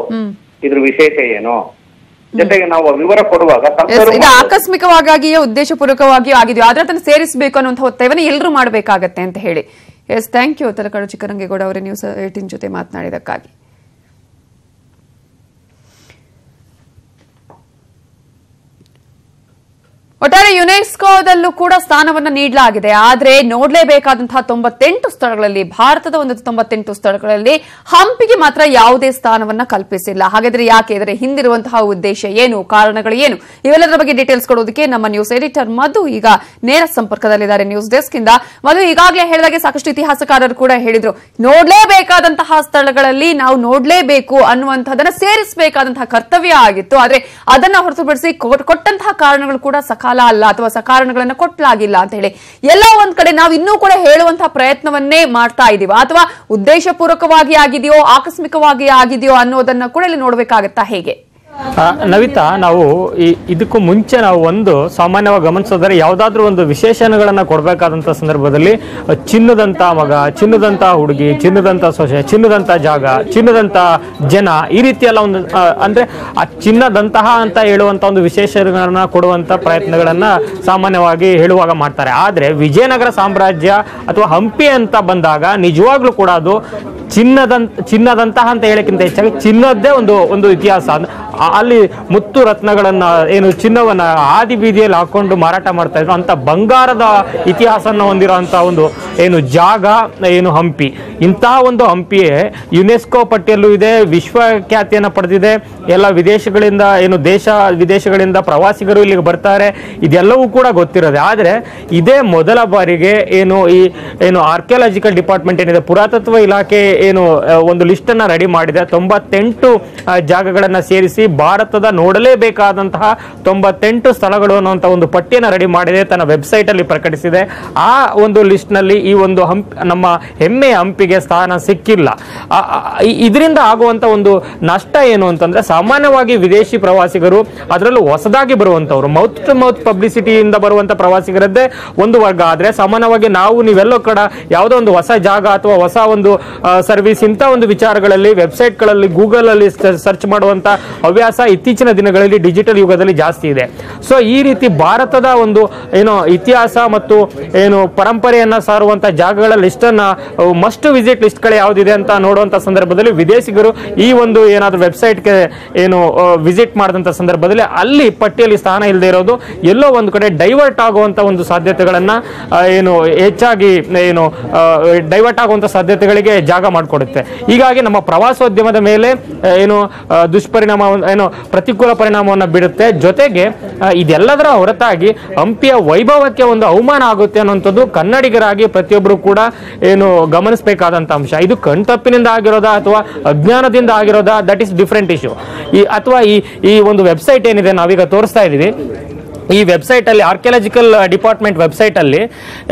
ಇದ್ರ ವಿಶೇಷ ಏನು, ಜೊತೆಗೆ ನಾವು ವಿವರ ಕೊಡುವಾಗ ಆಕಸ್ಮಿಕವಾಗಿಯೋ ಉದ್ದೇಶಪೂರ್ವಕವಾಗಿಯೋ ಆಗಿದೆಯೋ ಆದ್ರೆ ಅದನ್ನು ಸೇರಿಸಬೇಕು ಅನ್ನುವಂಥ ಒತ್ತಾಯವನ್ನು ಎಲ್ಲರೂ ಮಾಡಬೇಕಾಗತ್ತೆ ಅಂತ ಹೇಳಿ. S, thank you Talakadu Chikkarangegowda ಅವರೇ ನ್ಯೂಸ್ 18 ಜೊತೆ ಮಾತನಾಡಿದಕ್ಕಾಗಿ. ಒಟ್ಟಾರೆ ಯುನೆಸ್ಕೋದಲ್ಲೂ ಕೂಡ ಸ್ಥಾನವನ್ನ ನೀಡಲಾಗಿದೆ. ಆದ್ರೆ ನೋಡಲೇಬೇಕಾದಂತಹ 98 ಸ್ಥಳಗಳಲ್ಲಿ, ಭಾರತದ ಒಂದು 98 ಸ್ಥಳಗಳಲ್ಲಿ ಹಂಪಿಗೆ ಮಾತ್ರ ಯಾವುದೇ ಸ್ಥಾನವನ್ನ ಕಲ್ಪಿಸಿಲ್ಲ. ಹಾಗಾದ್ರೆ ಯಾಕೆ? ಇದರ ಹಿಂದಿರುವಂತಹ ಉದ್ದೇಶ ಏನು, ಕಾರಣಗಳು ಏನು, ಇವೆಲ್ಲದರ ಬಗ್ಗೆ ಡೀಟೇಲ್ಸ್ ಕೊಡೋದಕ್ಕೆ ನಮ್ಮ ನ್ಯೂಸ್ ಎಡಿಟರ್ ಮಧು ಈಗ ನೇರ ಸಂಪರ್ಕದಲ್ಲಿದ್ದಾರೆ ನ್ಯೂಸ್ ಡೆಸ್ಕ್ ಇಂದ. ಮಧು, ಈಗಾಗಲೇ ಹೇಳಿದಾಗೆ ಸಾಕಷ್ಟು ಇತಿಹಾಸಕಾರರು ಕೂಡ ಹೇಳಿದ್ರು, ನೋಡಲೇಬೇಕಾದಂತಹ ಸ್ಥಳಗಳಲ್ಲಿ ನಾವು ನೋಡಲೇಬೇಕು ಅನ್ನುವಂಥದ್ದನ್ನ ಸೇರಿಸಬೇಕಾದಂತಹ ಕರ್ತವ್ಯ ಆಗಿತ್ತು. ಆದ್ರೆ ಅದನ್ನ ಹೊರತುಪಡಿಸಿ ಕೊಟ್ಟಂತಹ ಕಾರಣಗಳು ಕೂಡ ಅಲ್ಲ ಅಥವಾ ಸಕಾರಣಗಳನ್ನ ಕೊಟ್ಟಲಾಗಿಲ್ಲ ಅಂತ ಹೇಳಿ ಎಲ್ಲೋ ಒಂದ್ ಕಡೆ ನಾವು ಇನ್ನೂ ಕೂಡ ಹೇಳುವಂತಹ ಪ್ರಯತ್ನವನ್ನೇ ಮಾಡ್ತಾ ಇದೀವ, ಅಥವಾ ಉದ್ದೇಶಪೂರ್ವಕವಾಗಿ ಆಗಿದೆಯೋ ಆಕಸ್ಮಿಕವಾಗಿ ಆಗಿದೆಯೋ ಅನ್ನೋದನ್ನ ಕೂಡ ಇಲ್ಲಿ ನೋಡ್ಬೇಕಾಗತ್ತಾ ಹೇಗೆ? ನವಿತಾ, ನಾವು ಇದಕ್ಕೂ ಮುಂಚೆ ನಾವು ಒಂದು ಸಾಮಾನ್ಯವಾಗಿ ಗಮನಿಸೋದ್ರೆ ಯಾವುದಾದ್ರೂ ಒಂದು ವಿಶೇಷಣಗಳನ್ನ ಕೊಡಬೇಕಾದಂಥ ಸಂದರ್ಭದಲ್ಲಿ ಚಿನ್ನದಂತ ಮಗ, ಚಿನ್ನದಂತ ಹುಡುಗಿ, ಚಿನ್ನದಂತ ಸೊಸೆ, ಚಿನ್ನದಂತ ಜಾಗ, ಚಿನ್ನದಂತ ಜನ, ಈ ರೀತಿ ಎಲ್ಲ ಒಂದು ಅಂದ್ರೆ ಆ ಚಿನ್ನದಂತಹ ಅಂತ ಹೇಳುವಂತ ಒಂದು ವಿಶೇಷಗಳನ್ನ ಕೊಡುವಂತ ಪ್ರಯತ್ನಗಳನ್ನ ಸಾಮಾನ್ಯವಾಗಿ ಹೇಳುವಾಗ ಮಾಡ್ತಾರೆ. ಆದ್ರೆ ವಿಜಯನಗರ ಸಾಮ್ರಾಜ್ಯ ಅಥವಾ ಹಂಪಿ ಅಂತ ಬಂದಾಗ ನಿಜವಾಗ್ಲೂ ಕೂಡ ಅದು ಚಿನ್ನದಂತಹ ಅಂತ ಹೇಳಕ್ಕಿಂತ ಹೆಚ್ಚಾಗಿ ಚಿನ್ನದ್ದೇ ಒಂದು ಇತಿಹಾಸ. ಅಲ್ಲಿ ಮುತ್ತು ರತ್ನಗಳನ್ನ ಏನು ಚಿನ್ನವನ್ನ ಆದಿ ಬೀದಿಯಲ್ಲಿ ಹಾಕೊಂಡು ಮಾರಾಟ ಮಾಡ್ತಾ ಇದ್ರು ಅಂತ ಬಂಗಾರದ ಇತಿಹಾಸನ ಹೊಂದಿರುವಂತ ಒಂದು ಏನು ಜಾಗ ಏನು ಹಂಪಿ. ಇಂತಹ ಒಂದು ಹಂಪಿಯೇ ಯುನೆಸ್ಕೋ ಪಟ್ಟಿಯಲ್ಲೂ ಇದೆ, ವಿಶ್ವಖ್ಯಾತಿಯನ್ನು ಪಡೆದಿದೆ. ಎಲ್ಲ ವಿದೇಶಗಳಿಂದ ಏನು ದೇಶ ವಿದೇಶಗಳಿಂದ ಪ್ರವಾಸಿಗರು ಇಲ್ಲಿಗೆ ಬರ್ತಾರೆ, ಇದೆಲ್ಲವೂ ಕೂಡ ಗೊತ್ತಿರೋದೆ. ಆದರೆ ಇದೇ ಮೊದಲ ಬಾರಿಗೆ ಏನು ಆರ್ಕಿಯಾಲಜಿಕಲ್ ಡಿಪಾರ್ಟ್ಮೆಂಟ್ ಏನಿದೆ, ಪುರಾತತ್ವ ಇಲಾಖೆ ಏನು ಒಂದು ಲಿಸ್ಟ್ ಅನ್ನ ರೆಡಿ ಮಾಡಿದೆ. 98 ಜಾಗಗಳನ್ನ ಸೇರಿಸಿ ಭಾರತದ ನೋಡಲೇಬೇಕಾದಂತಹ 98 ಸ್ಥಳಗಳು ಅನ್ನುವಂತ ಒಂದು ಪಟ್ಟಿಯನ್ನು ರೆಡಿ ಮಾಡಿದೆ, ತನ್ನ ವೆಬ್ಸೈಟ್ ಅಲ್ಲಿ ಪ್ರಕಟಿಸಿದೆ. ಆ ಒಂದು ಲಿಸ್ಟ್ ನಲ್ಲಿ ಈ ಒಂದು ನಮ್ಮ ಹೆಮ್ಮೆಯ ಹಂಪಿಗೆ ಸ್ಥಾನ ಸಿಕ್ಕಿಲ್ಲ. ಇದರಿಂದ ಆಗುವಂತ ಒಂದು ನಷ್ಟ ಏನು ಅಂತಂದ್ರೆ, ಸಾಮಾನ್ಯವಾಗಿ ವಿದೇಶಿ ಪ್ರವಾಸಿಗರು, ಅದರಲ್ಲೂ ಹೊಸದಾಗಿ ಬರುವಂತವ್ರು, ಮೌತ್ ಟು ಮೌತ್ ಪಬ್ಲಿಸಿಟಿಯಿಂದ ಬರುವಂತ ಪ್ರವಾಸಿಗರದ್ದೇ ಒಂದು ವರ್ಗ. ಆದ್ರೆ ಸಾಮಾನ್ಯವಾಗಿ ನೀವೆಲ್ಲೋ ಕಡೆ ಯಾವುದೋ ಒಂದು ಹೊಸ ಜಾಗ ಅಥವಾ ಹೊಸ ಒಂದು ಸರ್ವಿಸ್ ಇಂಥ ಒಂದು ವಿಚಾರಗಳಲ್ಲಿ ವೆಬ್ಸೈಟ್ಗಳಲ್ಲಿ ಗೂಗಲ್ ಅಲ್ಲಿ ಸರ್ಚ್ ಮಾಡುವಂತ ಹವ್ಯಾಸ ಇತ್ತೀಚಿನ ದಿನಗಳಲ್ಲಿ ಡಿಜಿಟಲ್ ಯುಗದಲ್ಲಿ ಜಾಸ್ತಿ ಇದೆ. ಸೊ ಈ ರೀತಿ ಭಾರತದ ಒಂದು ಇತಿಹಾಸ ಮತ್ತು ಪರಂಪರೆಯನ್ನ ಸಾರುವಂತ ಜಾಗಗಳ ಲಿಸ್ಟ್ ಅನ್ನ ಮಸ್ಟ್ ವಿಸಿಟ್ ಲಿಸ್ಟ್ ಗಳು ಯಾವ್ದಿದೆ ಅಂತ ನೋಡುವಂತ ಸಂದರ್ಭದಲ್ಲಿ ವಿದೇಶಿಗರು ಈ ಒಂದು ಏನಾದ್ರು ವೆಬ್ಸೈಟ್ಗೆ ವಿಸಿಟ್ ಮಾಡಿದಂತ ಸಂದರ್ಭದಲ್ಲಿ ಅಲ್ಲಿ ಪಟ್ಟಿಯಲ್ಲಿ ಸ್ಥಾನ ಇಲ್ಲದೆ ಇರೋದು ಎಲ್ಲೋ ಒಂದು ಕಡೆ ಡೈವರ್ಟ್ ಆಗುವಂತ ಒಂದು ಸಾಧ್ಯತೆಗಳನ್ನ ಹೆಚ್ಚಾಗಿ ಡೈವರ್ಟ್ ಆಗುವಂತ ಸಾಧ್ಯತೆಗಳಿಗೆ ಜಾಗ ಮಾಡಿಕೊಡುತ್ತೆ. ಹೀಗಾಗಿ ನಮ್ಮ ಪ್ರವಾಸೋದ್ಯಮದ ಮೇಲೆ ದುಷ್ಪರಿಣಾಮ ಪ್ರತಿಕೂಲ ಪರಿಣಾಮವನ್ನು ಬೀರುತ್ತೆ. ಜೊತೆಗೆ ಇದೆಲ್ಲದರ ಹೊರತಾಗಿ ಹಂಪಿಯ ವೈಭವಕ್ಕೆ ಒಂದು ಅವಮಾನ ಆಗುತ್ತೆ ಅನ್ನುವಂಥದ್ದು ಕನ್ನಡಿಗರಾಗಿ ಪ್ರತಿಯೊಬ್ಬರು ಕೂಡ ಗಮನಿಸಬೇಕಾದಂತ ಅಂಶ. ಇದು ಕಣ್ತಪ್ಪಿನಿಂದ ಆಗಿರೋದಾ ಅಥವಾ ಅಜ್ಞಾನದಿಂದ ಆಗಿರೋದಾ, ದಟ್ ಇಸ್ ಡಿಫರೆಂಟ್ ಇಶ್ಯೂ. ಅಥವಾ ಈ ಒಂದು ವೆಬ್ಸೈಟ್ ಏನಿದೆ ನಾವೀಗ ತೋರಿಸ್ತಾ ಇದೀವಿ, ಈ ವೆಬ್ಸೈಟ್ ಅಲ್ಲಿ ಆರ್ಕಿಯಾಲಜಿಕಲ್ ಡಿಪಾರ್ಟ್ಮೆಂಟ್ ವೆಬ್ಸೈಟ್ ಅಲ್ಲಿ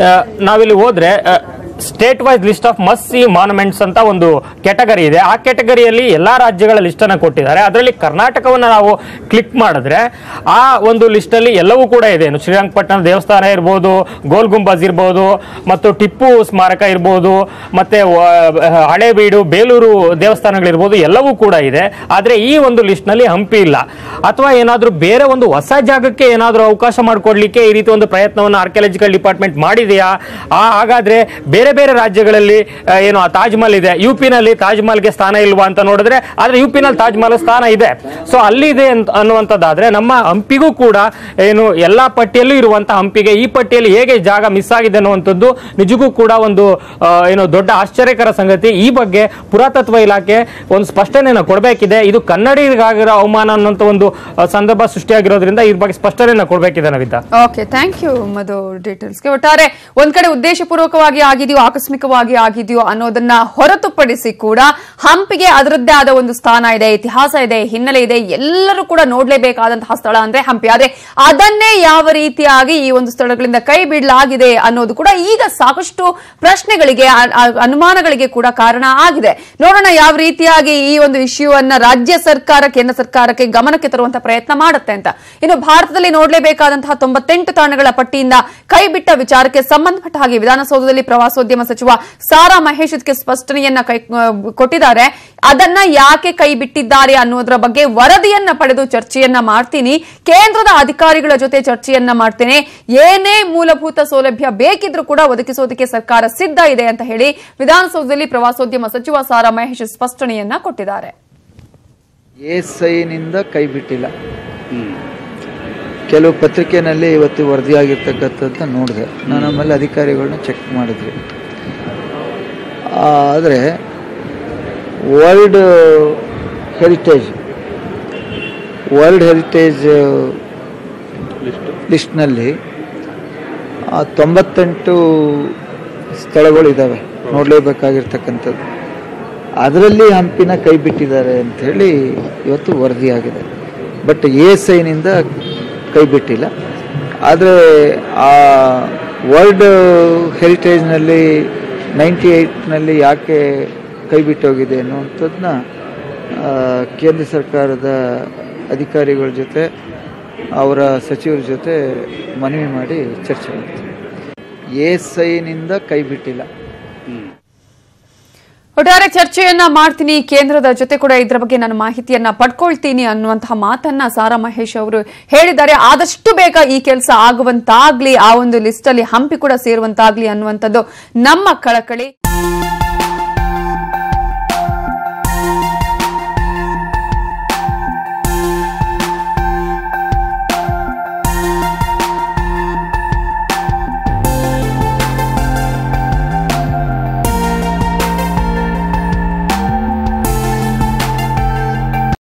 ನಾವಿಲ್ಲಿ ಹೋದ್ರೆ state wise list of must see monuments ಅಂತ ಒಂದು ಕ್ಯಾಟಗರಿ ಇದೆ. ಆ ಕ್ಯಾಟಗರಿಯಲ್ಲಿ ಎಲ್ಲಾ ರಾಜ್ಯಗಳ ಲಿಸ್ಟ್ ಅನ್ನು ಕೊಟ್ಟಿದ್ದಾರೆ. ಅದರಲ್ಲಿ ಕರ್ನಾಟಕವನ್ನು ನಾವು ಕ್ಲಿಕ್ ಮಾಡಿದ್ರೆ ಆ ಒಂದು ಲಿಸ್ಟ್ ಅಲ್ಲಿ ಎಲ್ಲವೂ ಕೂಡ ಇದೆ. ಶ್ರೀರಂಗಪಟ್ಟಣ ದೇವಸ್ಥಾನ ಇರ್ಬೋದು, ಗೋಲ್ ಗುಂಬಜ್ ಇರ್ಬೋದು, ಮತ್ತು ಟಿಪ್ಪು ಸ್ಮಾರಕ ಇರ್ಬೋದು, ಮತ್ತೆ ಹಳೇಬೀಡು, ಬೇಲೂರು ದೇವಸ್ಥಾನಗಳಿರ್ಬೋದು, ಎಲ್ಲವೂ ಕೂಡ ಇದೆ. ಆದ್ರೆ ಈ ಒಂದು ಲಿಸ್ಟ್ ನಲ್ಲಿ ಹಂಪಿ ಇಲ್ಲ. ಅಥವಾ ಏನಾದ್ರೂ ಬೇರೆ ಒಂದು ಹೊಸ ಜಾಗಕ್ಕೆ ಏನಾದ್ರೂ ಅವಕಾಶ ಮಾಡಿಕೊಡ್ಲಿಕ್ಕೆ ಈ ರೀತಿ ಒಂದು ಪ್ರಯತ್ನವನ್ನು ಆರ್ಕಿಯಾಲಜಿಕಲ್ ಡಿಪಾರ್ಟ್ಮೆಂಟ್ ಮಾಡಿದೆಯಾ? ಹಾಗಾದ್ರೆ ಬೇರೆ ಬೇರೆ ರಾಜ್ಯಗಳಲ್ಲಿ ತಾಜ್ ಮಹಲ್ ಇದೆ, ಯುಪಿ ನಲ್ಲಿ ತಾಜ್ ಮಹಲ್ಗೆ ಸ್ಥಾನ ಇಲ್ವಾ ಅಂತ ನೋಡಿದ್ರೆ, ಆದ್ರೆ ಯುಪಿ ನಲ್ಲಿ ತಾಜ್ ಮಹಲ್ ಸ್ಥಾನ ಇದೆ. ಸೊ ಅಲ್ಲಿ ಇದೆ ಅನ್ನುವಂಥದ್ದಾದ್ರೆ ನಮ್ಮ ಹಂಪಿಗೂ ಕೂಡ ಎಲ್ಲಾ ಪಟ್ಟಿಯಲ್ಲೂ ಇರುವಂತ ಹಂಪಿಗೆ ಈ ಪಟ್ಟಿಯಲ್ಲಿ ಹೇಗೆ ಜಾಗ ಮಿಸ್ ಆಗಿದೆ ಅನ್ನುವಂಥದ್ದು ನಿಜಕ್ಕೂ ಕೂಡ ಒಂದು ದೊಡ್ಡ ಆಶ್ಚರ್ಯಕರ ಸಂಗತಿ. ಈ ಬಗ್ಗೆ ಪುರಾತತ್ವ ಇಲಾಖೆ ಒಂದು ಸ್ಪಷ್ಟನೆಯನ್ನು ಕೊಡಬೇಕಿದೆ. ಇದು ಕನ್ನಡಿಗರಿಗಾಗಿರೋ ಅವಮಾನ ಅನ್ನುವಂಥ ಒಂದು ಸಂದರ್ಭ ಸೃಷ್ಟಿಯಾಗಿರೋದ್ರಿಂದ ಈ ಬಗ್ಗೆ ಸ್ಪಷ್ಟನೆಯನ್ನು ಕೊಡಬೇಕಿದೆ. ನವಿತಾ, ಓಕೆ, ಥ್ಯಾಂಕ್ ಯು ಮಧು ಡೀಟೇಲ್ಸ್ಗೆ. ಒಟ್ಟಾರೆ ಒಂದ್ ಕಡೆ ಉದ್ದೇಶಪೂರ್ವಕವಾಗಿ ಆಗಿದೆಯೋ ಆಕಸ್ಮಿಕವಾಗಿ ಆಗಿದೆಯೋ ಅನ್ನೋದನ್ನ ಹೊರತುಪಡಿಸಿ ಕೂಡ ಹಂಪಿಗೆ ಅದರದ್ದೇ ಆದ ಒಂದು ಸ್ಥಾನ ಇದೆ, ಇತಿಹಾಸ ಇದೆ, ಹಿನ್ನೆಲೆ ಇದೆ. ಎಲ್ಲರೂ ಕೂಡ ನೋಡ್ಲೇಬೇಕಾದಂತಹ ಸ್ಥಳ ಅಂದ್ರೆ ಹಂಪಿ. ಆದ್ರೆ ಅದನ್ನೇ ಯಾವ ರೀತಿಯಾಗಿ ಈ ಒಂದು ಸ್ಥಳಗಳಿಂದ ಕೈ ಬಿಡಲಾಗಿದೆ ಅನ್ನೋದು ಕೂಡ ಈಗ ಸಾಕಷ್ಟು ಪ್ರಶ್ನೆಗಳಿಗೆ, ಅನುಮಾನಗಳಿಗೆ ಕೂಡ ಕಾರಣ ಆಗಿದೆ. ನೋಡೋಣ ಯಾವ ರೀತಿಯಾಗಿ ಈ ಒಂದು ಇಶ್ಯೂ ಅನ್ನ ರಾಜ್ಯ ಸರ್ಕಾರ, ಕೇಂದ್ರ ಸರ್ಕಾರಕ್ಕೆ ಗಮನಕ್ಕೆ ತರುವಂತಹ ಪ್ರಯತ್ನ ಮಾಡುತ್ತೆ ಅಂತ. ಇನ್ನು ಭಾರತದಲ್ಲಿ ನೋಡಲೇಬೇಕಾದಂತಹ 98 ತಾಣಗಳ ಪಟ್ಟಿಯಿಂದ ಕೈ ಬಿಟ್ಟ ವಿಚಾರಕ್ಕೆ ಸಂಬಂಧಪಟ್ಟ ಹಾಗೆ ವಿಧಾನಸೌಧದಲ್ಲಿ ಪ್ರವಾಸೋದ್ಯಮ ಸಚಿವ ಸಾರಾ ಮಹೇಶ್ ಇದಕ್ಕೆ ಸ್ಪಷ್ಟನೆಯನ್ನ ಕೊಟ್ಟಿದ್ದಾರೆ. ಅದನ್ನ ಯಾಕೆ ಕೈ ಬಿಟ್ಟಿದ್ದಾರೆ ಅನ್ನೋದ್ರ ಬಗ್ಗೆ ವರದಿಯನ್ನ ಪಡೆದು ಚರ್ಚೆಯನ್ನ ಮಾಡ್ತೀನಿ, ಕೇಂದ್ರದ ಅಧಿಕಾರಿಗಳ ಜೊತೆ ಚರ್ಚೆಯನ್ನ ಮಾಡ್ತೇನೆ, ಏನೇ ಮೂಲಭೂತ ಸೌಲಭ್ಯ ಬೇಕಿದ್ರೂ ಕೂಡ ಒದಗಿಸೋದಕ್ಕೆ ಸರ್ಕಾರ ಸಿದ್ಧ ಇದೆ ಅಂತ ಹೇಳಿ ವಿಧಾನಸೌಧದಲ್ಲಿ ಪ್ರವಾಸೋದ್ಯಮ ಸಚಿವ ಸಾರಾ ಮಹೇಶ್ ಸ್ಪಷ್ಟನೆಯನ್ನ ಕೊಟ್ಟಿದ್ದಾರೆ. ಎಸ್ಐನಿಂದ ಕೈ ಬಿಟ್ಟಿಲ್ಲ. ಕೆಲವು ಪತ್ರಿಕೆಯಲ್ಲಿ ಇವತ್ತು ವರದಿಯಾಗಿರ್ತಕ್ಕಂಥದ್ದು ನೋಡಿದೆ ನಾನು. ಆಮೇಲೆ ಅಧಿಕಾರಿಗಳನ್ನ ಚೆಕ್ ಮಾಡಿದ್ವಿ. ಆದರೆ ವರ್ಲ್ಡ್ ಹೆರಿಟೇಜ್ ಲಿಸ್ಟ್ನಲ್ಲಿ 98 ಸ್ಥಳಗಳು ಇದ್ದಾವೆ ನೋಡಲೇಬೇಕಾಗಿರ್ತಕ್ಕಂಥದ್ದು. ಅದರಲ್ಲಿ ಹಂಪಿನ ಕೈ ಬಿಟ್ಟಿದ್ದಾರೆ ಅಂಥೇಳಿ ಇವತ್ತು ವರದಿಯಾಗಿದೆ. ಬಟ್ ಎಸ್ಐನಿಂದ ಕೈ ಬಿಟ್ಟಿಲ್ಲ. ಆದರೆ ಆ ವರ್ಲ್ಡ್ ಹೆರಿಟೇಜ್ನಲ್ಲಿ 98ನಲ್ಲಿ ಯಾಕೆ ಕೈ ಬಿಟ್ಟೋಗಿದೆ ಅನ್ನುವಂಥದ್ದನ್ನ ಕೇಂದ್ರ ಸರ್ಕಾರದ ಅಧಿಕಾರಿಗಳ ಜೊತೆ ಅವರ ಸಚಿವರ ಜೊತೆ ಮನವಿ ಮಾಡಿ ಚರ್ಚೆ ಮಾಡ್ತೀವಿ. ಎಸ್ಐನಿಂದ ಕೈ ಬಿಟ್ಟಿಲ್ಲ. ಒಟ್ಟಾರೆ ಚರ್ಚೆಯನ್ನ ಮಾಡ್ತೀನಿ, ಕೇಂದ್ರದ ಜೊತೆ ಕೂಡ ಇದರ ಬಗ್ಗೆ ನಾನು ಮಾಹಿತಿಯನ್ನ ಪಡ್ಕೊಳ್ತೀನಿ ಅನ್ನುವಂತಹ ಮಾತನ್ನ ಸಾರಾ ಮಹೇಶ್ ಅವರು ಹೇಳಿದ್ದಾರೆ. ಆದಷ್ಟು ಬೇಗ ಈ ಕೆಲಸ ಆಗುವಂತಾಗ್ಲಿ, ಆ ಒಂದು ಲಿಸ್ಟ್ ಅಲ್ಲಿ ಹಂಪಿ ಕೂಡ ಸೇರುವಂತಾಗ್ಲಿ ಅನ್ನುವಂಥದ್ದು ನಮ್ಮ ಕಳಕಳಿ.